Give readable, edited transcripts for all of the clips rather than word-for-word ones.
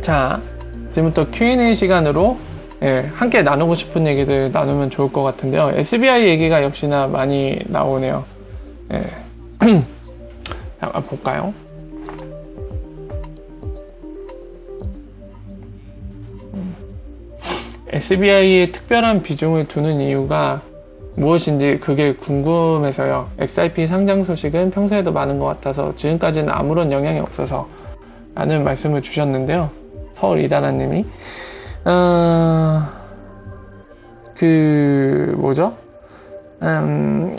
자, 지금부터 Q&A 시간으로 함께 나누고 싶은 얘기들 나누면 좋을 것 같은데요. SBI 얘기가 역시나 많이 나오네요. 한번 볼까요? SBI에 특별한 비중을 두는 이유가 무엇인지 그게 궁금해서요. XIP 상장 소식은 평소에도 많은 것 같아서 지금까지는 아무런 영향이 없어서 라는 말씀을 주셨는데요. 서울 이다나님이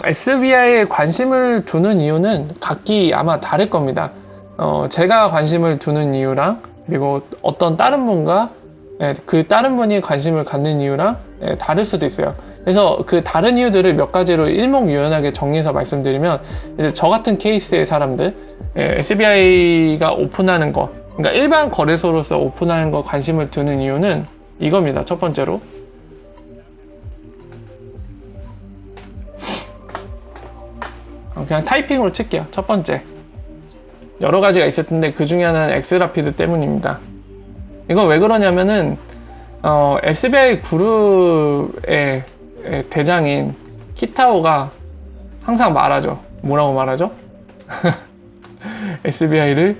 SBI에 관심을 두는 이유는 각기 아마 다를 겁니다. 제가 관심을 두는 이유랑 그리고 어떤 다른 분과 그 다른 분이 관심을 갖는 이유랑 다를 수도 있어요. 그래서 그 다른 이유들을 몇 가지로 일목요연하게 정리해서 말씀드리면, 이제 저 같은 케이스의 사람들, SBI가 오픈하는 거, 그러니까 일반 거래소로서 오픈하는 거 관심을 두는 이유는 이겁니다. 첫 번째로. 그냥 타이핑으로 칠게요. 첫 번째. 여러 가지가 있을 텐데 그 중에 하나는 엑스라피드 때문입니다. 이건 왜 그러냐면은 SBI 그룹의 대장인 키타오가 항상 말하죠. 뭐라고 말하죠? XIP를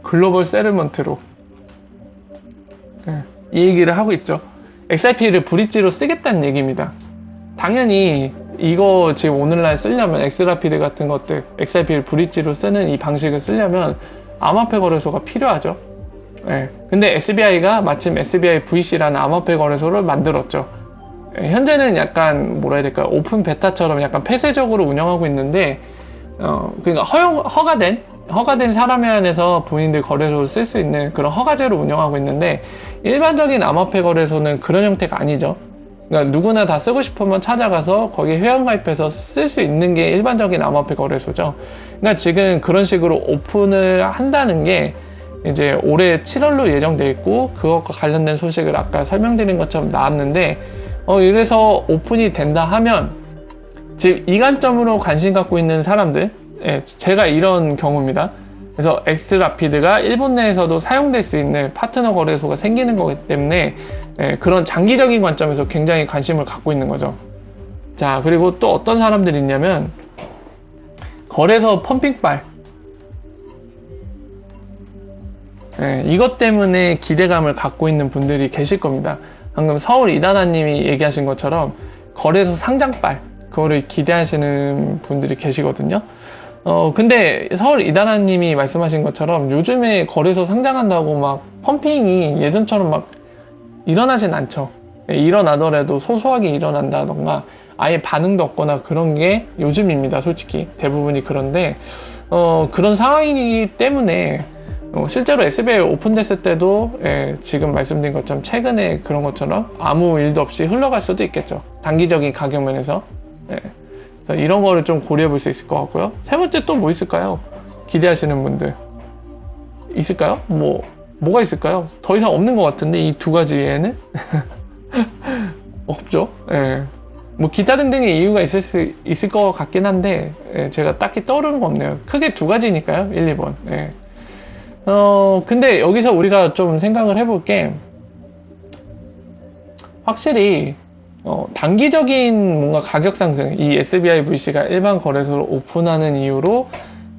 글로벌 세틀먼트로 이 얘기를 하고 있죠. XIP를 브릿지로 쓰겠다는 얘기입니다. 당연히 이거 지금 오늘날 쓰려면 엑스라피드 같은 것들, XIP를 브릿지로 쓰는 이 방식을 쓰려면 암호화폐 거래소가 필요하죠. 근데 SBI가 마침 SBI VC라는 암호화폐 거래소를 만들었죠. 현재는 약간 뭐라 해야 될까요? 오픈 베타처럼 약간 폐쇄적으로 운영하고 있는데, 그러니까 허가된 사람에 한해서 본인들 거래소를 쓸 수 있는 그런 허가제로 운영하고 있는데, 일반적인 암호화폐 거래소는 그런 형태가 아니죠. 그러니까 누구나 다 쓰고 싶으면 찾아가서 거기에 회원가입해서 쓸 수 있는 게 일반적인 암호화폐 거래소죠. 그러니까 지금 그런 식으로 오픈을 한다는 게 이제 올해 7월로 예정되어 있고, 그것과 관련된 소식을 아까 설명드린 것처럼 나왔는데, 이래서 오픈이 된다 하면 지금 이 관점으로 관심 갖고 있는 사람들, 제가 이런 경우입니다. 그래서 엑스라피드가 일본 내에서도 사용될 수 있는 파트너 거래소가 생기는 거기 때문에 그런 장기적인 관점에서 굉장히 관심을 갖고 있는 거죠. 자, 그리고 또 어떤 사람들이 있냐면 거래소 펌핑발, 이것 때문에 기대감을 갖고 있는 분들이 계실 겁니다. 방금 서울 이다나님이 얘기하신 것처럼 거래소 상장발, 그거를 기대하시는 분들이 계시거든요. 근데 서울 이다나님이 말씀하신 것처럼 요즘에 거래소 상장한다고 막 펌핑이 예전처럼 막 일어나진 않죠. 일어나더라도 소소하게 일어난다던가 아예 반응도 없거나 그런 게 요즘입니다. 솔직히 대부분이 그런데 그런 상황이기 때문에 실제로 SBI 오픈됐을 때도 지금 말씀드린 것처럼 최근에 그런 것처럼 아무 일도 없이 흘러갈 수도 있겠죠. 단기적인 가격 면에서. 그래서 이런 거를 좀 고려해 볼 수 있을 것 같고요. 세 번째 또 뭐 있을까요? 기대하시는 분들 있을까요? 뭐가 있을까요? 더 이상 없는 것 같은데 이 두 가지 외에는 없죠. 뭐 기타 등등의 이유가 있을 것 같긴 한데 제가 딱히 떠오르는 거 없네요. 크게 두 가지니까요. 1, 2번. 근데 여기서 우리가 좀 생각을 해볼 게, 확실히 단기적인 뭔가 가격 상승, 이 SBI VC가 일반 거래소를 오픈하는 이유로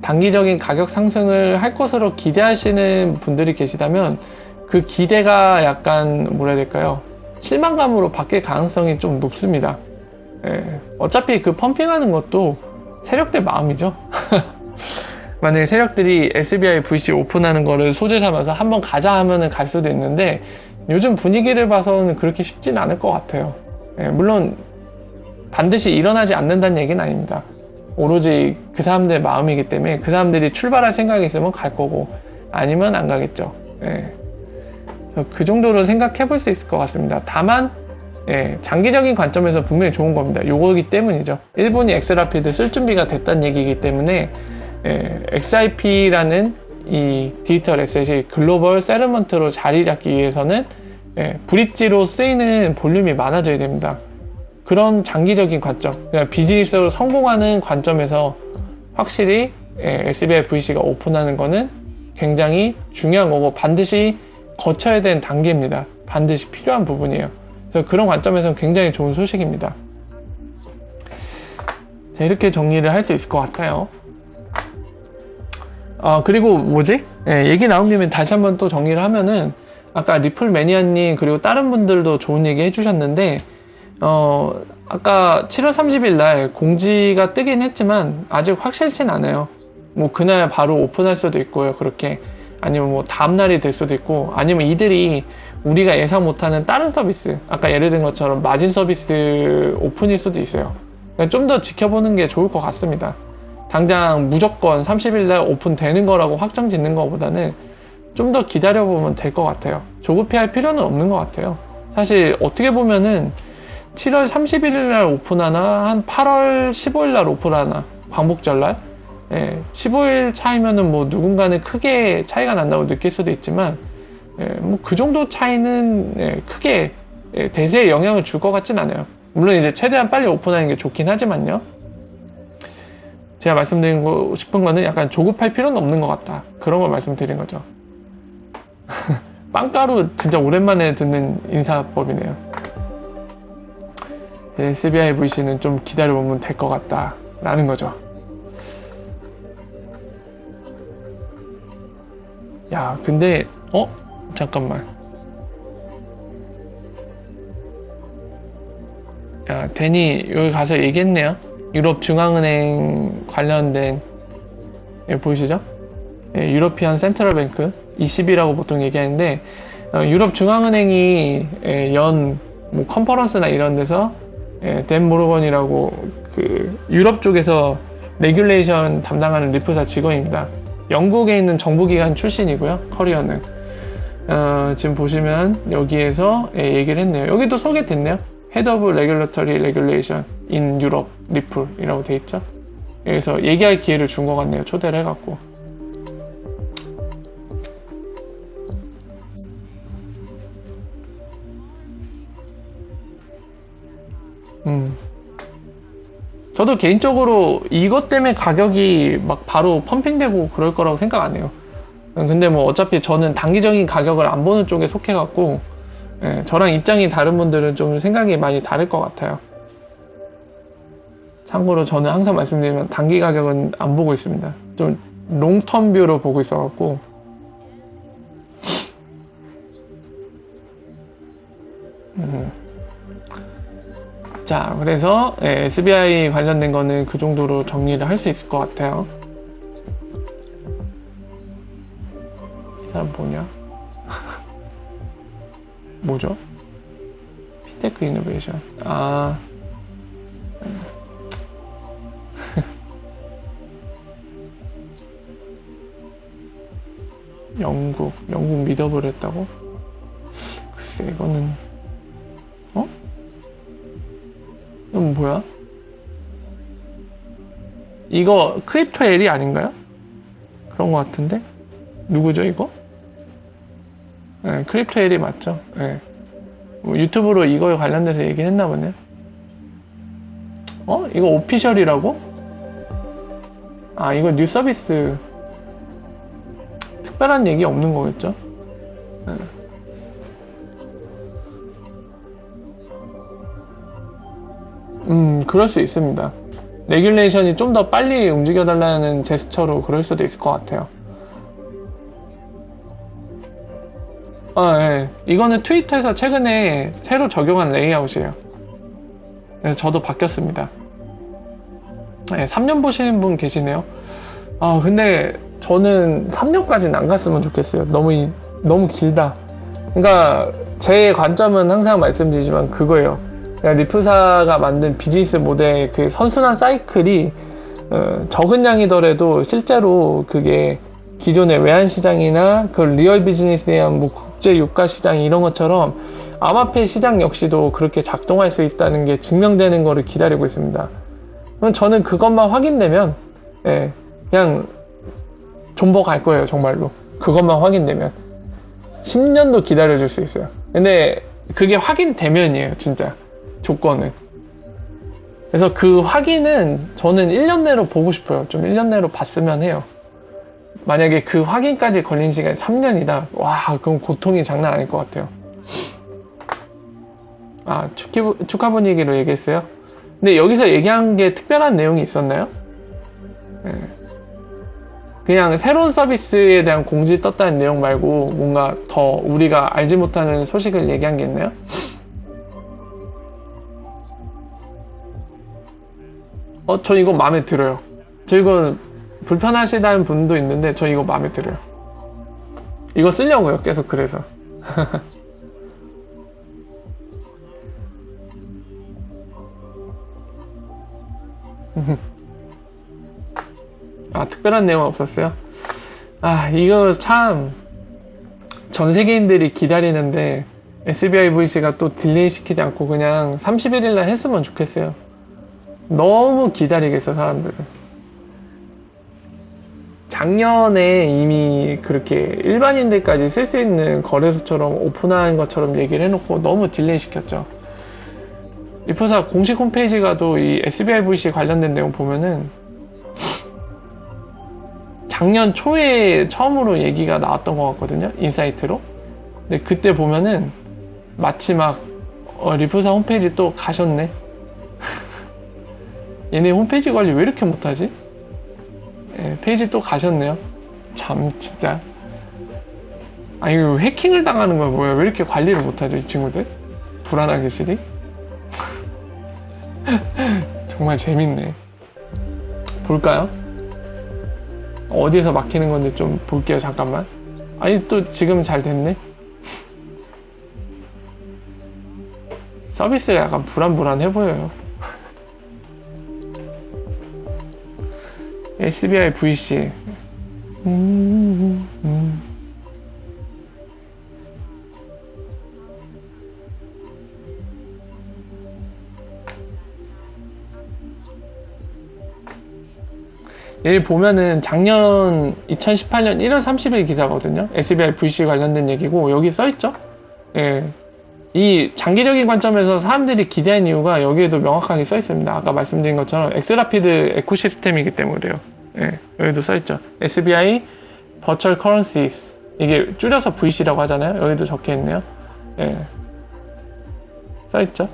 단기적인 가격 상승을 할 것으로 기대하시는 분들이 계시다면 그 기대가 약간 뭐라 해야 될까요? 실망감으로 바뀔 가능성이 좀 높습니다. 어차피 그 펌핑하는 것도 세력들 마음이죠. 만약에 세력들이 SBI VC 오픈하는 거를 소재 삼아서 한번 가자 하면은 갈 수도 있는데, 요즘 분위기를 봐서는 그렇게 쉽진 않을 것 같아요. 물론 반드시 일어나지 않는다는 얘기는 아닙니다. 오로지 그 사람들의 마음이기 때문에 그 사람들이 출발할 생각이 있으면 갈 거고 아니면 안 가겠죠. 그 정도로 생각해 볼 수 있을 것 같습니다. 다만 장기적인 관점에서 분명히 좋은 겁니다. 요거기 때문이죠. 일본이 엑스라피드 쓸 준비가 됐다는 얘기이기 때문에 XIP라는 이 디지털 에셋이 글로벌 세틀먼트로 자리 잡기 위해서는 브릿지로 쓰이는 볼륨이 많아져야 됩니다. 그런 장기적인 관점, 그냥 비즈니스로 성공하는 관점에서 확실히 SBI VC가 오픈하는 거는 굉장히 중요한 거고 반드시 거쳐야 되는 단계입니다. 반드시 필요한 부분이에요. 그래서 그런 관점에서는 굉장히 좋은 소식입니다. 자, 이렇게 정리를 할 수 있을 것 같아요. 그리고 뭐지? 얘기 나온 김에 다시 한번 또 정리를 하면은 아까 리플 매니아님 그리고 다른 분들도 좋은 얘기 해주셨는데 아까 7월 30일 날 공지가 뜨긴 했지만 아직 확실치는 않아요. 뭐 그날 바로 오픈할 수도 있고요. 그렇게 아니면 뭐 다음날이 될 수도 있고 아니면 이들이 우리가 예상 못하는 다른 서비스 아까 예를 든 것처럼 마진 서비스 오픈일 수도 있어요. 좀 더 지켜보는 게 좋을 것 같습니다. 당장 무조건 30일 날 오픈되는 거라고 확정 짓는 것보다는 좀 더 기다려보면 될 것 같아요. 조급해할 필요는 없는 것 같아요. 사실 어떻게 보면은 7월 31일 날 오픈하나 한 8월 15일 날 오픈하나 광복절날 15일 차이면은 뭐 누군가는 크게 차이가 난다고 느낄 수도 있지만 뭐 그 정도 차이는 크게 대세에 영향을 줄 것 같진 않아요. 물론 이제 최대한 빨리 오픈하는 게 좋긴 하지만요. 제가 말씀드리고 싶은 거는 약간 조급할 필요는 없는 것 같다. 그런 걸 말씀드린 거죠. 빵가루 진짜 오랜만에 듣는 인사법이네요. SBI VC는 좀 기다려보면 될 것 같다 라는 거죠. 야 근데 잠깐만, 야 데니 여기 가서 얘기했네요. 유럽중앙은행 관련된 보이시죠? 유러피안 센트럴 뱅크 ECB라고 보통 얘기하는데 유럽중앙은행이 뭐 컨퍼런스나 이런 데서 댄 모르건이라고 그 유럽 쪽에서 레귤레이션 담당하는 리프사 직원입니다. 영국에 있는 정부기관 출신이고요. 커리어는 지금 보시면 여기에서 얘기를 했네요. 여기도 소개됐네요. Head of Regulatory Regulation in Europe 리플이라고 돼 있죠. 여기서 얘기할 기회를 준 것 같네요. 초대를 해갖고. 저도 개인적으로 이것 때문에 가격이 막 바로 펌핑되고 그럴 거라고 생각 안 해요. 근데 뭐 어차피 저는 단기적인 가격을 안 보는 쪽에 속해갖고 저랑 입장이 다른 분들은 좀 생각이 많이 다를 것 같아요. 참고로 저는 항상 말씀드리면 단기 가격은 안 보고 있습니다. 좀 롱텀 뷰로 보고 있어갖고 자, 그래서 SBI 관련된 거는 그 정도로 정리를 할 수 있을 것 같아요. 이 사람 뭐냐? 뭐죠? 피테크 이노베이션. 영국 믿어버렸다고? 글쎄, 이거는 이건 뭐야? 이거 크립토 엘이 아닌가요? 그런 것 같은데? 누구죠 이거? 크립토 엘이 맞죠? 뭐 유튜브로 이거에 관련돼서 얘기를 했나 보네요. 이거 오피셜이라고? 이거 뉴 서비스. 특별한 얘기 없는 거겠죠? 그럴 수 있습니다. 레귤레이션이 좀 더 빨리 움직여달라는 제스처로 그럴 수도 있을 것 같아요. 이거는 트위터에서 최근에 새로 적용한 레이아웃이에요. 그래서 저도 바뀌었습니다. 3년 보시는 분 계시네요. 근데 저는 3년까지는 안 갔으면 좋겠어요. 너무 길다. 그러니까 제 관점은 항상 말씀드리지만 그거예요. 리프사가 만든 비즈니스 모델의 그 선순환 사이클이 적은 양이더라도 실제로 그게 기존의 외환시장이나 그 리얼 비즈니스에 대한 뭐 국제 유가 시장 이런 것처럼 암호화폐 시장 역시도 그렇게 작동할 수 있다는 게 증명되는 거를 기다리고 있습니다. 그럼 저는 그것만 확인되면 그냥 존버 갈 거예요. 정말로 그것만 확인되면 10년도 기다려줄 수 있어요. 근데 그게 확인되면이에요. 진짜 조건은. 그래서 그 확인은 저는 1년 내로 보고 싶어요. 좀 1년 내로 봤으면 해요. 만약에 그 확인까지 걸린 시간이 3년이다. 와, 그럼 고통이 장난 아닐 것 같아요. 아, 축하 분위기로 얘기했어요? 근데 여기서 얘기한 게 특별한 내용이 있었나요? 네. 그냥 새로운 서비스에 대한 공지 떴다는 내용 말고 뭔가 더 우리가 알지 못하는 소식을 얘기한 게 있나요? 저 이거 마음에 들어요. 저 이거 불편하시다는 분도 있는데 저 이거 마음에 들어요. 이거 쓰려고요. 계속 그래서. 아, 특별한 내용은 없었어요? 아, 이거 참 전 세계인들이 기다리는데 SBI VC가 또 딜레이 시키지 않고 그냥 31일날 했으면 좋겠어요. 너무 기다리겠어, 사람들은. 작년에 이미 그렇게 일반인들까지 쓸 수 있는 거래소처럼 오픈한 것처럼 얘기를 해놓고 너무 딜레이 시켰죠. 리포사 공식 홈페이지 가도 이 SBI VC 관련된 내용 보면은 작년 초에 처음으로 얘기가 나왔던 것 같거든요. 인사이트로. 근데 그때 보면은 마치 막 리포사 홈페이지 또 가셨네. 얘네 홈페이지 관리 왜 이렇게 못하지? 예, 페이지 또 가셨네요. 참 진짜. 아, 이거 해킹을 당하는 거야 뭐야? 왜 이렇게 관리를 못하죠 이 친구들? 불안하게 시리? 정말 재밌네. 볼까요? 어디에서 막히는 건데 좀 볼게요. 잠깐만. 아니, 또 지금 잘 됐네. 서비스가 약간 불안불안해 보여요. SBI VC. 여기 보면은 작년 2018년 1월 30일 기사거든요. SBI VC 관련된 얘기고 여기 써있죠. 예. 이 장기적인 관점에서 사람들이 기대한 이유가 여기에도 명확하게 써있습니다. 아까 말씀드린 것처럼 엑스라피드 에코시스템이기 때문에 그래요. 예. 여기도 써있죠. SBI Virtual Currencies. 이게 줄여서 VC라고 하잖아요. 여기도 적혀있네요. 예. 써있죠.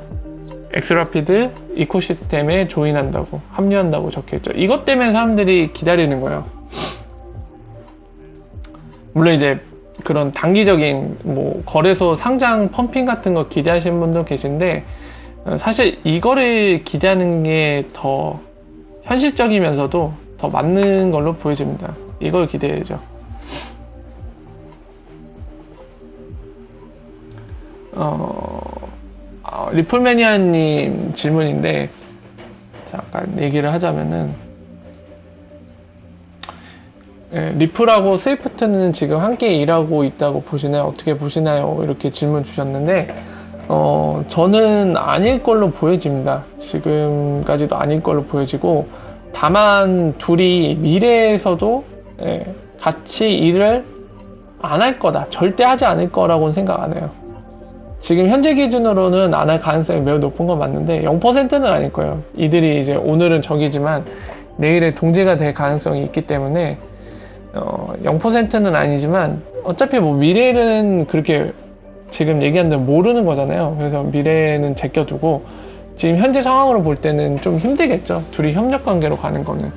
엑스라피드 이코시스템에 조인한다고, 합류한다고 적혀있죠. 이것 때문에 사람들이 기다리는 거예요. 물론 이제 그런 단기적인 뭐 거래소 상장 펌핑 같은 거 기대하시는 분도 계신데 사실 이거를 기대하는 게 더 현실적이면서도 더 맞는 걸로 보여집니다. 이걸 기대해야죠. 리플매니아님 질문인데 잠깐 얘기를 하자면은 리플하고 스위프트는 지금 함께 일하고 있다고 보시나요? 어떻게 보시나요? 이렇게 질문 주셨는데 저는 아닐 걸로 보여집니다. 지금까지도 아닐 걸로 보여지고 다만 둘이 미래에서도 같이 일을 안 할 거다. 절대 하지 않을 거라고는 생각 안 해요. 지금 현재 기준으로는 안 할 가능성이 매우 높은 건 맞는데 0%는 아닐 거예요. 이들이 이제 오늘은 적이지만 내일에 동지가 될 가능성이 있기 때문에 0%는 아니지만 어차피 뭐 미래는 그렇게 지금 얘기한 대로 모르는 거잖아요. 그래서 미래는 제껴두고 지금 현재 상황으로 볼 때는 좀 힘들겠죠. 둘이 협력 관계로 가는 거는.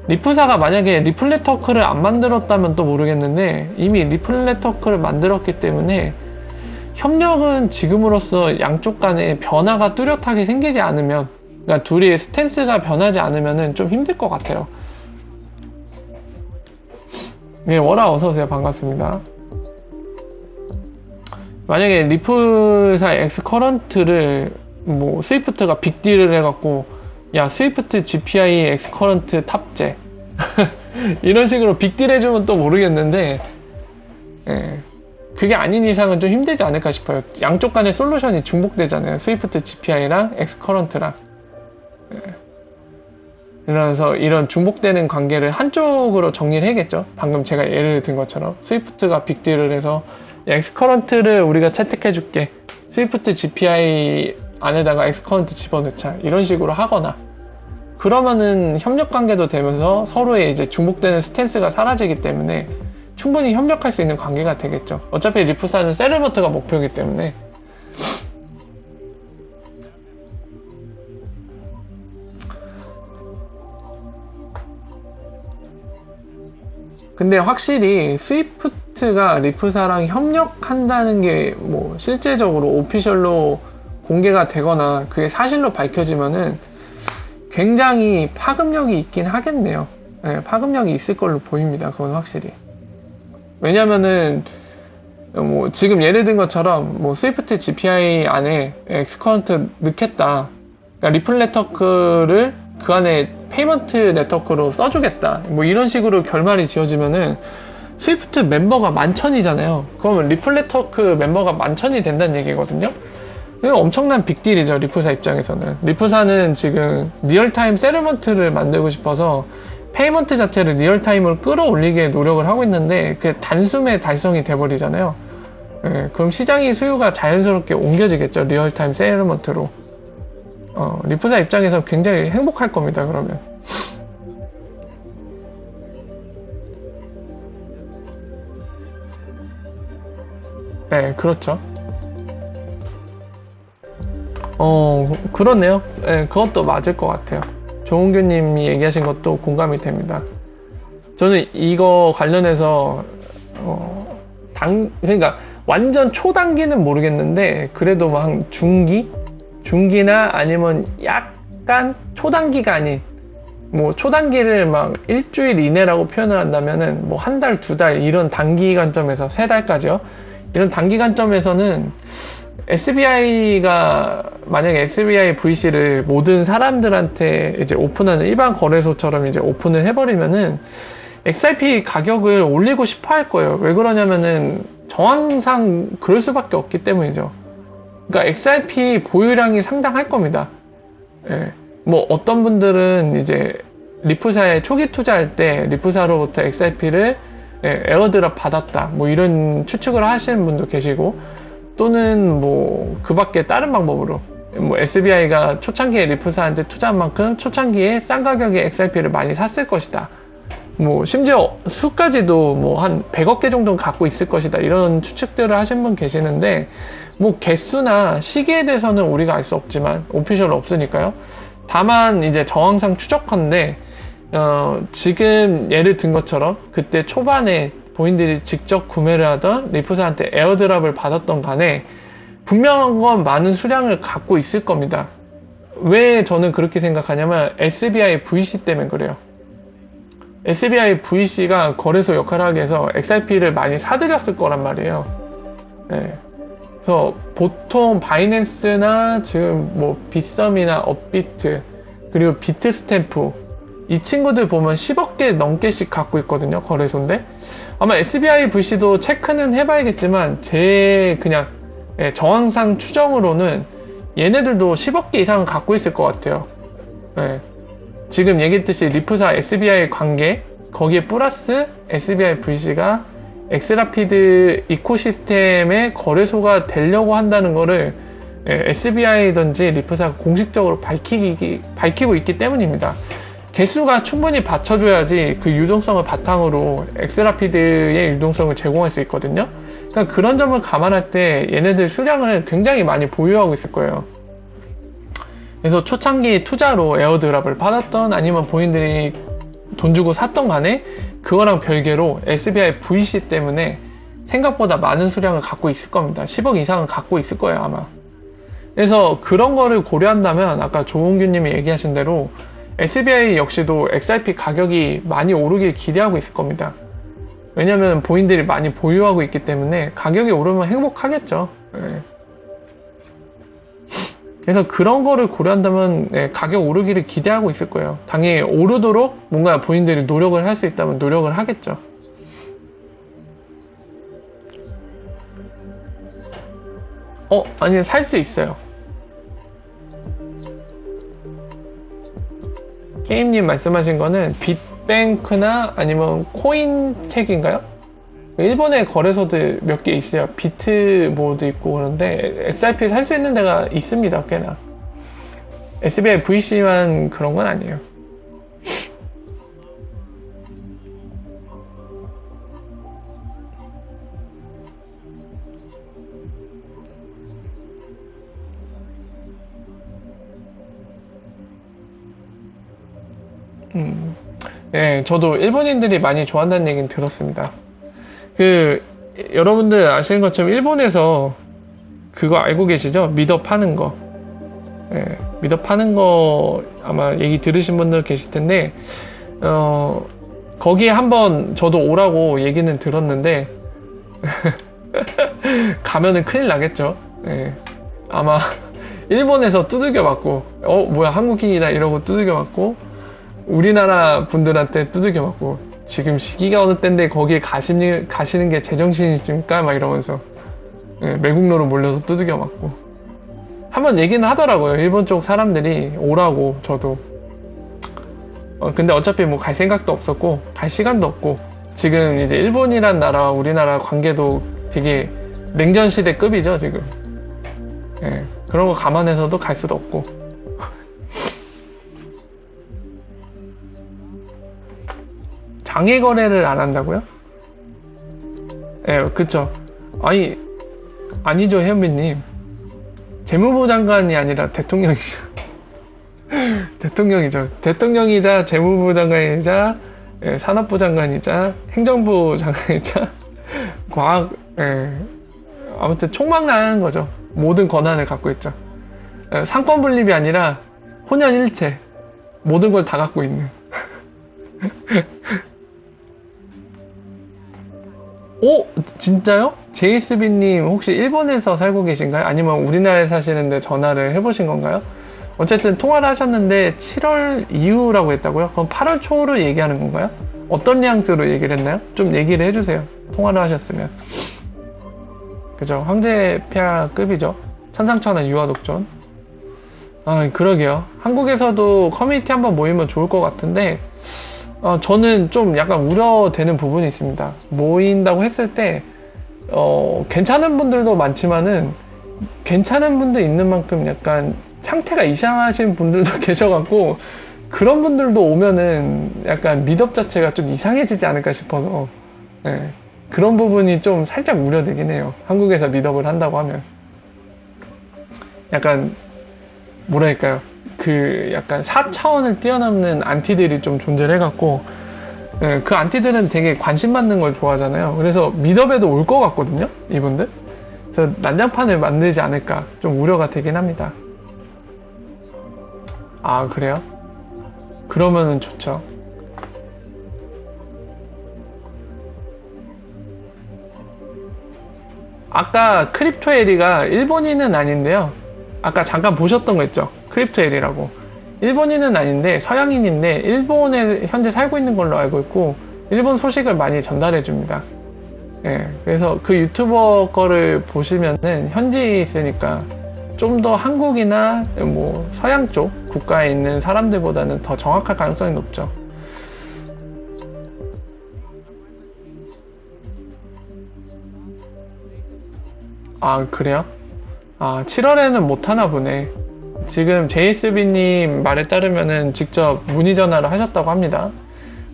리프사가 만약에 리플레터크를 안 만들었다면 또 모르겠는데 이미 리플레터크를 만들었기 때문에 협력은 지금으로서 양쪽 간에 변화가 뚜렷하게 생기지 않으면, 그러니까 둘의 스탠스가 변하지 않으면 좀 힘들 것 같아요. 네, 워라 어서오세요. 반갑습니다. 만약에 리플사 엑스커런트를 뭐 스위프트가 빅딜을 해갖고 야 스위프트 GPI 엑스커런트 탑재 이런 식으로 빅딜 해주면 또 모르겠는데 예. 그게 아닌 이상은 좀 힘들지 않을까 싶어요. 양쪽 간의 솔루션이 중복되잖아요. 스위프트 GPI랑 엑스커런트랑. 그래서 이런 중복되는 관계를 한쪽으로 정리를 해야겠죠. 방금 제가 예를 든 것처럼 스위프트가 빅딜을 해서 엑스커런트를 우리가 채택해 줄게. 스위프트 GPI 안에다가 엑스커런트 집어넣자. 이런 식으로 하거나 그러면은 협력 관계도 되면서 서로의 이제 중복되는 스탠스가 사라지기 때문에 충분히 협력할 수 있는 관계가 되겠죠. 어차피 리프사는 세르버트가 목표이기 때문에. 근데 확실히 스위프트가 리프사랑 협력한다는 게 뭐 실제적으로 오피셜로 공개가 되거나 그게 사실로 밝혀지면은 굉장히 파급력이 있긴 하겠네요. 네, 파급력이 있을 걸로 보입니다. 그건 확실히. 왜냐면은 뭐 지금 예를 든 것처럼 뭐 스위프트 GPI 안에 엑스커런트 넣겠다. 그러니까 리플 네트워크를 그 안에 페이먼트 네트워크로 써주겠다. 뭐 이런 식으로 결말이 지어지면은 스위프트 멤버가 11,000이잖아요. 그러면 리플 네트워크 멤버가 11,000이 된다는 얘기거든요. 이거 엄청난 빅딜이죠. 리프사 입장에서는. 리프사는 지금 리얼타임 세르먼트를 만들고 싶어서 페이먼트 자체를 리얼타임으로 끌어올리게 노력을 하고 있는데 그게 단숨에 달성이 돼버리잖아요. 예, 그럼 시장의 수요가 자연스럽게 옮겨지겠죠. 리얼타임 세르먼트로. 리프사 입장에서 굉장히 행복할 겁니다. 그러면. 네, 그렇죠. 그렇네요. 네, 그것도 맞을 것 같아요. 조은규님이 얘기하신 것도 공감이 됩니다. 저는 이거 관련해서 그러니까 완전 초단기는 모르겠는데 그래도 막 중기나 아니면 약간 초단기가 아닌 뭐 초단기를 막 일주일 이내라고 표현을 한다면은 뭐 한 달, 두 달 이런 단기간점에서 세 달까지요. 이런 단기간점에서는 SBI가 만약에 SBI VC를 모든 사람들한테 이제 오픈하는 일반 거래소처럼 이제 오픈을 해버리면은 XRP 가격을 올리고 싶어 할 거예요. 왜 그러냐면은 정황상 그럴 수밖에 없기 때문이죠. 그러니까 XRP 보유량이 상당할 겁니다. 예. 뭐 어떤 분들은 이제 리프사에 초기 투자할 때 리프사로부터 XRP를 에어드랍 받았다. 뭐 이런 추측을 하시는 분도 계시고 또는 뭐 그 밖에 다른 방법으로 뭐 SBI가 초창기에 리프사한테 투자한 만큼 초창기에 싼 가격에 XRP를 많이 샀을 것이다. 뭐 심지어 수까지도 뭐 한 100억 개 정도는 갖고 있을 것이다. 이런 추측들을 하신 분 계시는데 뭐 개수나 시기에 대해서는 우리가 알 수 없지만 오피셜 없으니까요. 다만 이제 정황상 추적컨대 지금 예를 든 것처럼 그때 초반에 본인들이 직접 구매를 하던 리프사한테 에어드랍을 받았던 간에 분명한 건 많은 수량을 갖고 있을 겁니다. 왜 저는 그렇게 생각하냐면 SBI VC 때문에 그래요. SBI VC가 거래소 역할을 하기 위해서 XRP를 많이 사들였을 거란 말이에요. 네. 그래서 보통 바이낸스나 지금 뭐 빗썸이나 업비트 그리고 비트스탬프 이 친구들 보면 10억 개 넘게씩 갖고 있거든요. 거래소인데 아마 SBI VC도 체크는 해봐야겠지만 제 그냥 정황상 추정으로는 얘네들도 10억 개 이상은 갖고 있을 것 같아요. 네. 지금 얘기했듯이 리프사 SBI 관계 거기에 플러스 SBI VC가 엑스라피드 이코시스템의 거래소가 되려고 한다는 거를 SBI든지 리프사가 공식적으로 밝히고 있기 때문입니다. 개수가 충분히 받쳐줘야지 그 유동성을 바탕으로 엑스라피드의 유동성을 제공할 수 있거든요. 그러니까 그런 점을 감안할 때 얘네들 수량을 굉장히 많이 보유하고 있을 거예요. 그래서 초창기 투자로 에어드랍을 받았던 아니면 본인들이 돈 주고 샀던 간에 그거랑 별개로 SBI VC 때문에 생각보다 많은 수량을 갖고 있을 겁니다. 10억 이상은 갖고 있을 거예요 아마. 그래서 그런 거를 고려한다면 아까 조은규님이 얘기하신 대로 SBI 역시도 XRP 가격이 많이 오르길 기대하고 있을 겁니다. 왜냐면 본인들이 많이 보유하고 있기 때문에 가격이 오르면 행복하겠죠. 네. 그래서 그런 거를 고려한다면 가격 오르기를 기대하고 있을 거예요. 당연히 오르도록 뭔가 본인들이 노력을 할 수 있다면 노력을 하겠죠. 아니 살 수 있어요. 게임님 말씀하신 거는 빗뱅크나 아니면 코인책인가요? 일본의 거래소들 몇 개 있어요. 비트모도 있고 그런데 XRP 살 수 있는 데가 있습니다. 꽤나. SBI VC만 그런 건 아니에요. 예, 저도 일본인들이 많이 좋아한다는 얘기는 들었습니다. 여러분들 아시는 것처럼 일본에서 그거 알고 계시죠? 미더 파는 거. 예, 미더 파는 거 아마 얘기 들으신 분들 계실 텐데, 거기에 한번 저도 오라고 얘기는 들었는데, 가면은 큰일 나겠죠. 예, 아마 일본에서 두들겨 맞고, 뭐야, 한국인이다 이러고 두들겨 맞고, 우리나라 분들한테 두들겨 맞고, 지금 시기가 어느 때인데 거기에 가시는 게 제정신이십니까? 막 이러면서, 예, 매국노로 몰려서 두들겨 맞고. 한번 얘기는 하더라고요. 일본 쪽 사람들이 오라고, 저도. 근데 어차피 뭐 갈 생각도 없었고, 갈 시간도 없고, 지금 이제 일본이란 나라와 우리나라 관계도 되게 냉전시대급이죠, 지금. 예, 그런 거 감안해서도 갈 수도 없고. 장외 거래를 안 한다고요? 예, 그쵸. 아니죠, 혜연비님. 재무부 장관이 아니라 대통령이죠. 대통령이죠. 대통령이자 재무부 장관이자, 예, 산업부 장관이자 행정부 장관이자 아무튼 총망라하는 거죠. 모든 권한을 갖고 있죠. 상권 분립이 아니라 혼연일체, 모든 걸 다 갖고 있는. 오, 진짜요? 제이스비님 혹시 일본에서 살고 계신가요? 아니면 우리나라에 사시는데 전화를 해보신 건가요? 어쨌든 통화를 하셨는데 7월 이후라고 했다고요? 그럼 8월 초로 얘기하는 건가요? 어떤 뉘앙스로 얘기를 했나요? 좀 얘기를 해주세요. 통화를 하셨으면. 그죠? 황제폐하급이죠. 천상천하 유아독존. 그러게요. 한국에서도 커뮤니티 한번 모이면 좋을 것 같은데, 저는 좀 약간 우려되는 부분이 있습니다. 모인다고 했을 때, 괜찮은 분들도 많지만은, 괜찮은 분들 있는 만큼 약간 상태가 이상하신 분들도 계셔갖고, 그런 분들도 오면은 약간 미덕 자체가 좀 이상해지지 않을까 싶어서, 네, 그런 부분이 좀 살짝 우려되긴 해요. 한국에서 미덕을 한다고 하면. 약간, 뭐랄까요. 약간 4차원을 뛰어넘는 안티들이 좀 존재를 해갖고, 예, 그 안티들은 되게 관심 받는 걸 좋아하잖아요. 그래서 미더에도 올 것 같거든요, 이분들. 그래서 난장판을 만들지 않을까 좀 우려가 되긴 합니다. 아, 그래요? 그러면은 좋죠. 아까 크립토에리가 일본인은 아닌데요. 아까 잠깐 보셨던 거 있죠? 크립토엘이라고. 일본인은 아닌데 서양인인데 일본에 현재 살고 있는 걸로 알고 있고 일본 소식을 많이 전달해 줍니다. 예, 그래서 그 유튜버 거를 보시면은 현지에 있으니까 좀 더 한국이나 뭐 서양 쪽 국가에 있는 사람들보다는 더 정확할 가능성이 높죠. 아, 그래요? 7월에는 못하나 보네. 지금 JSB님 말에 따르면은 직접 문의 전화를 하셨다고 합니다.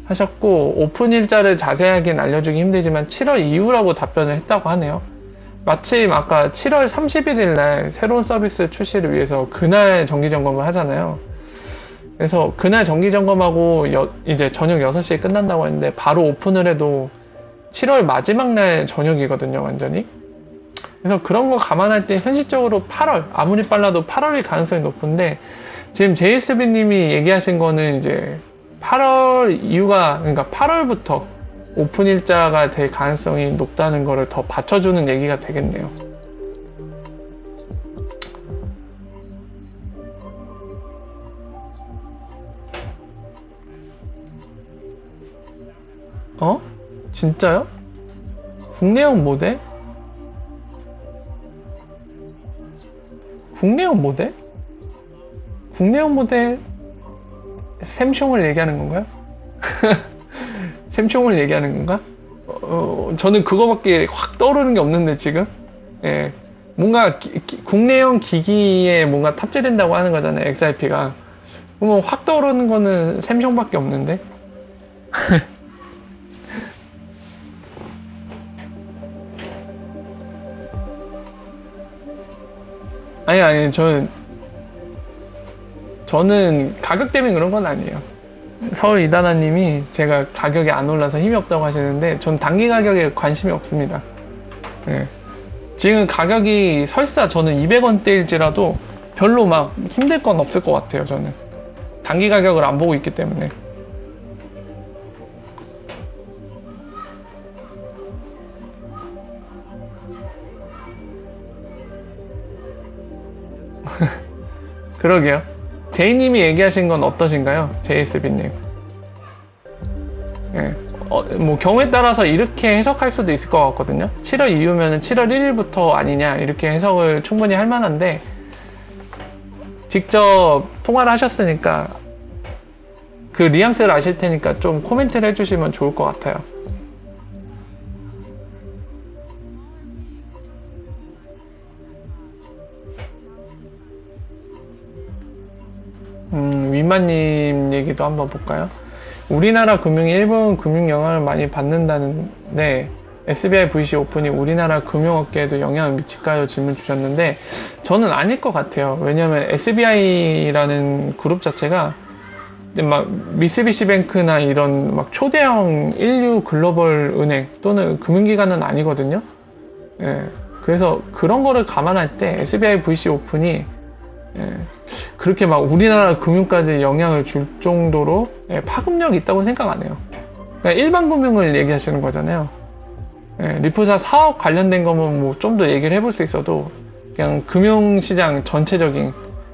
하셨고, 오픈 일자를 자세하게는 알려주기 힘들지만 7월 이후라고 답변을 했다고 하네요. 마침 아까 7월 31일 날 새로운 서비스 출시를 위해서 그날 정기점검을 하잖아요. 그래서 그날 정기점검하고 이제 저녁 6시에 끝난다고 했는데 바로 오픈을 해도 7월 마지막 날 저녁이거든요, 완전히. 그래서 그런 거 감안할 때 현실적으로 8월, 아무리 빨라도 8월일 가능성이 높은데, 지금 JSB님이 얘기하신 거는 이제 8월 이후가, 그러니까 8월부터 오픈 일자가 될 가능성이 높다는 거를 더 받쳐주는 얘기가 되겠네요. 진짜요? 국내용 모델? 국내용 모델? 국내용 모델 샘숑을 얘기하는 건가요? 샘숑을 얘기하는 건가? 저는 그거밖에 확 떠오르는 게 없는데 지금. 예, 뭔가 국내용 기기에 뭔가 탑재된다고 하는 거잖아요, XRP가. 그러면 확 떠오르는 거는 샘숑밖에 없는데. 아니, 저는 가격 때문에 그런 건 아니에요. 서울 이다나님이 제가 가격이 안 올라서 힘이 없다고 하시는데 전 단기 가격에 관심이 없습니다. 예. 지금 가격이 설사 저는 200원대일지라도 별로 막 힘들 건 없을 것 같아요. 저는 단기 가격을 안 보고 있기 때문에. 그러게요. 제이님이 얘기하신 건 어떠신가요? JSB님. 예. 뭐 경우에 따라서 이렇게 해석할 수도 있을 것 같거든요. 7월 이후면은 7월 1일부터 아니냐 이렇게 해석을 충분히 할 만한데 직접 통화를 하셨으니까 그 뉘앙스를 아실 테니까 좀 코멘트를 해주시면 좋을 것 같아요. 위마님 얘기도 한번 볼까요? 우리나라 금융이 일본 금융 영향을 많이 받는다는데 SBI VC 오픈이 우리나라 금융업계에도 영향을 미칠까요? 질문 주셨는데 저는 아닐 것 같아요. 왜냐하면 SBI라는 그룹 자체가 막 미쓰비시뱅크나 이런 막 초대형 인류 글로벌 은행 또는 금융기관은 아니거든요. 예, 그래서 그런 거를 감안할 때 SBI VC 오픈이 그렇게 막 우리나라 금융까지 영향을 줄 정도로 파급력이 있다고 생각 안 해요. 그러니까 일반 금융을 얘기하시는 거잖아요. 리프사 사업 관련된 거면 뭐 좀 더 얘기를 해볼 수 있어도 그냥 금융시장 전체적인